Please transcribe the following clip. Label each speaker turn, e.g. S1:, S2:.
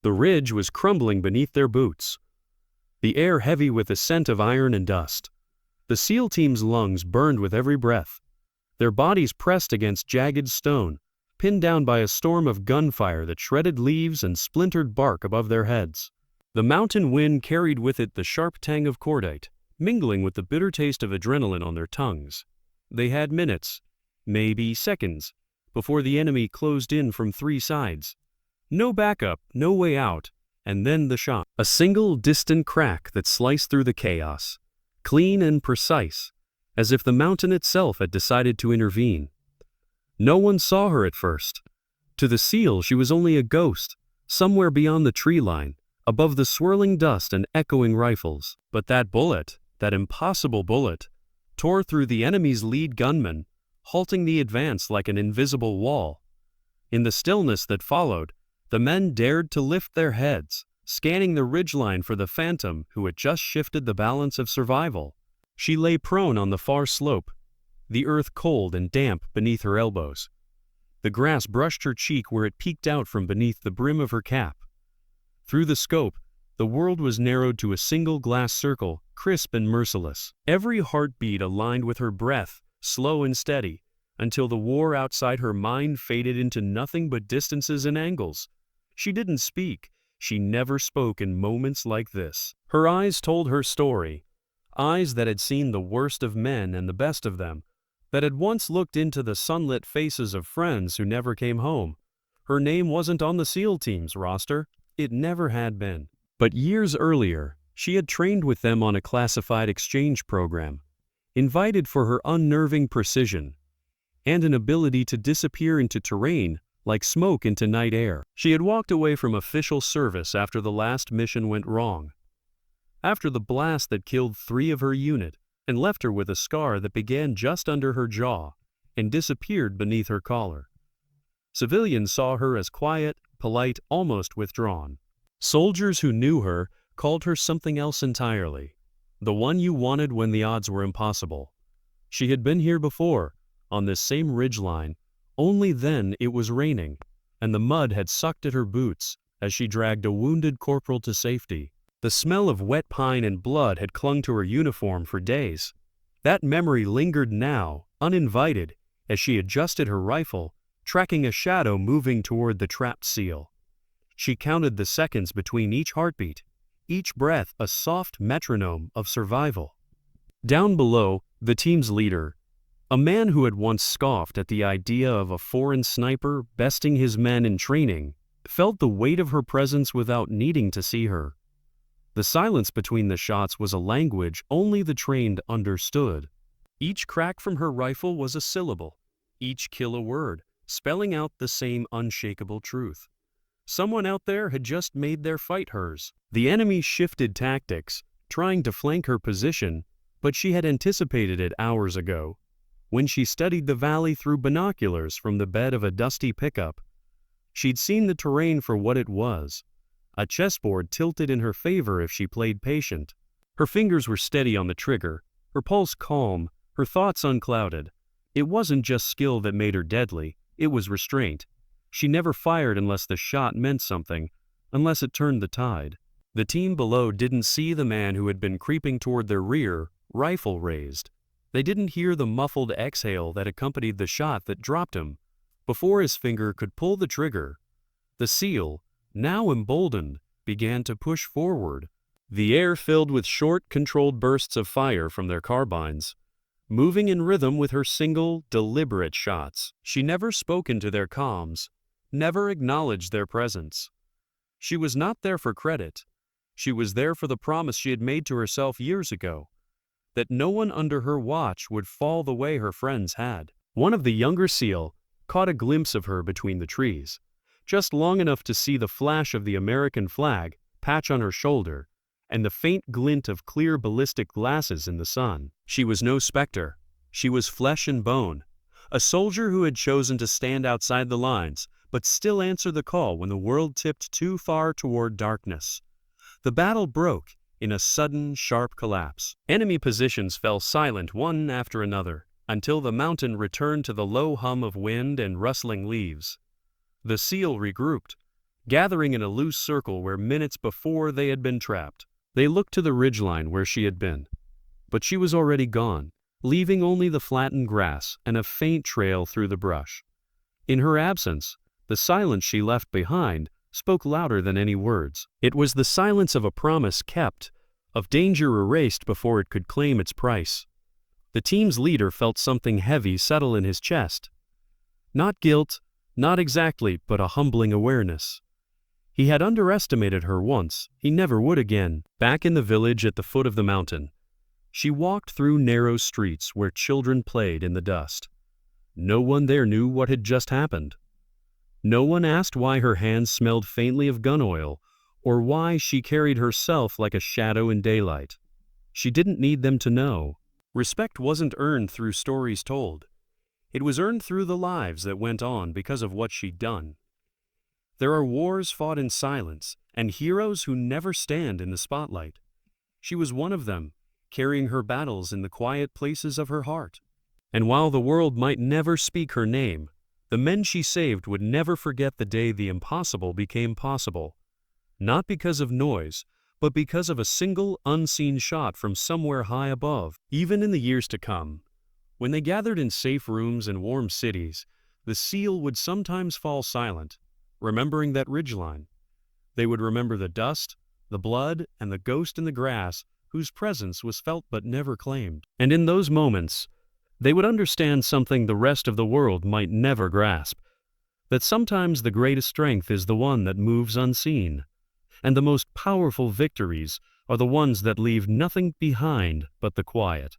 S1: The ridge was crumbling beneath their boots, the air heavy with the scent of iron and dust. The SEAL team's lungs burned with every breath, their bodies pressed against jagged stone, pinned down by a storm of gunfire that shredded leaves and splintered bark above their heads. The mountain wind carried with it the sharp tang of cordite, mingling with the bitter taste of adrenaline on their tongues. They had minutes, maybe seconds, before the enemy closed in from three sides. No backup, no way out, and then the shot. A single distant crack that sliced through the chaos, clean and precise, as if the mountain itself had decided to intervene. No one saw her at first. To the SEAL, she was only a ghost, somewhere beyond the tree line, above the swirling dust and echoing rifles. But that bullet, that impossible bullet, tore through the enemy's lead gunman, halting the advance like an invisible wall. In the stillness that followed, the men dared to lift their heads, scanning the ridgeline for the phantom who had just shifted the balance of survival. She lay prone on the far slope, the earth cold and damp beneath her elbows. The grass brushed her cheek where it peeked out from beneath the brim of her cap. Through the scope, the world was narrowed to a single glass circle, crisp and merciless. Every heartbeat aligned with her breath, slow and steady, until the war outside her mind faded into nothing but distances and angles. She didn't speak. She never spoke in moments like this. Her eyes told her story, eyes that had seen the worst of men and the best of them, that had once looked into the sunlit faces of friends who never came home. Her name wasn't on the SEAL team's roster. It never had been. But years earlier, she had trained with them on a classified exchange program, invited for her unnerving precision and an ability to disappear into terrain like smoke into night air. She had walked away from official service after the last mission went wrong, after the blast that killed 3 of her unit and left her with a scar that began just under her jaw and disappeared beneath her collar. Civilians saw her as quiet, polite, almost withdrawn. Soldiers who knew her called her something else entirely, the one you wanted when the odds were impossible. She had been here before, on this same ridgeline, only then it was raining, and the mud had sucked at her boots as she dragged a wounded corporal to safety. The smell of wet pine and blood had clung to her uniform for days. That memory lingered now, uninvited, as she adjusted her rifle, tracking a shadow moving toward the trapped SEAL. She counted the seconds between each heartbeat, each breath a soft metronome of survival. Down below, the team's leader, a man who had once scoffed at the idea of a foreign sniper besting his men in training, felt the weight of her presence without needing to see her. The silence between the shots was a language only the trained understood. Each crack from her rifle was a syllable, each kill a word, spelling out the same unshakable truth. Someone out there had just made their fight hers. The enemy shifted tactics, trying to flank her position, but she had anticipated it hours ago. When she studied the valley through binoculars from the bed of a dusty pickup, she'd seen the terrain for what it was, a chessboard tilted in her favor if she played patient. Her fingers were steady on the trigger, her pulse calm, her thoughts unclouded. It wasn't just skill that made her deadly, it was restraint. She never fired unless the shot meant something, unless it turned the tide. The team below didn't see the man who had been creeping toward their rear, rifle raised. They didn't hear the muffled exhale that accompanied the shot that dropped him. Before his finger could pull the trigger, the SEAL, now emboldened, began to push forward. The air filled with short, controlled bursts of fire from their carbines, moving in rhythm with her single, deliberate shots. She never spoke into their comms, never acknowledged their presence. She was not there for credit. She was there for the promise she had made to herself years ago, that no one under her watch would fall the way her friends had. One of the younger SEAL caught a glimpse of her between the trees, just long enough to see the flash of the American flag patch on her shoulder and the faint glint of clear ballistic glasses in the sun. She was no specter. She was flesh and bone, a soldier who had chosen to stand outside the lines but still answer the call when the world tipped too far toward darkness. The battle broke in a sudden, sharp collapse. Enemy positions fell silent one after another, until the mountain returned to the low hum of wind and rustling leaves. The SEAL regrouped, gathering in a loose circle where minutes before they had been trapped. They looked to the ridgeline where she had been, but she was already gone, leaving only the flattened grass and a faint trail through the brush. In her absence, the silence she left behind spoke louder than any words. It was the silence of a promise kept, of danger erased before it could claim its price. The team's leader felt something heavy settle in his chest. Not guilt, not exactly, but a humbling awareness. He had underestimated her once, he never would again. Back in the village at the foot of the mountain, she walked through narrow streets where children played in the dust. No one there knew what had just happened. No one asked why her hands smelled faintly of gun oil, or why she carried herself like a shadow in daylight. She didn't need them to know. Respect wasn't earned through stories told. It was earned through the lives that went on because of what she'd done. There are wars fought in silence, and heroes who never stand in the spotlight. She was one of them, carrying her battles in the quiet places of her heart. And while the world might never speak her name, the men she saved would never forget the day the impossible became possible. Not because of noise, but because of a single, unseen shot from somewhere high above. Even in the years to come, when they gathered in safe rooms and warm cities, the SEAL would sometimes fall silent, remembering that ridgeline. They would remember the dust, the blood, and the ghost in the grass whose presence was felt but never claimed. And in those moments, they would understand something the rest of the world might never grasp, that sometimes the greatest strength is the one that moves unseen, and the most powerful victories are the ones that leave nothing behind but the quiet.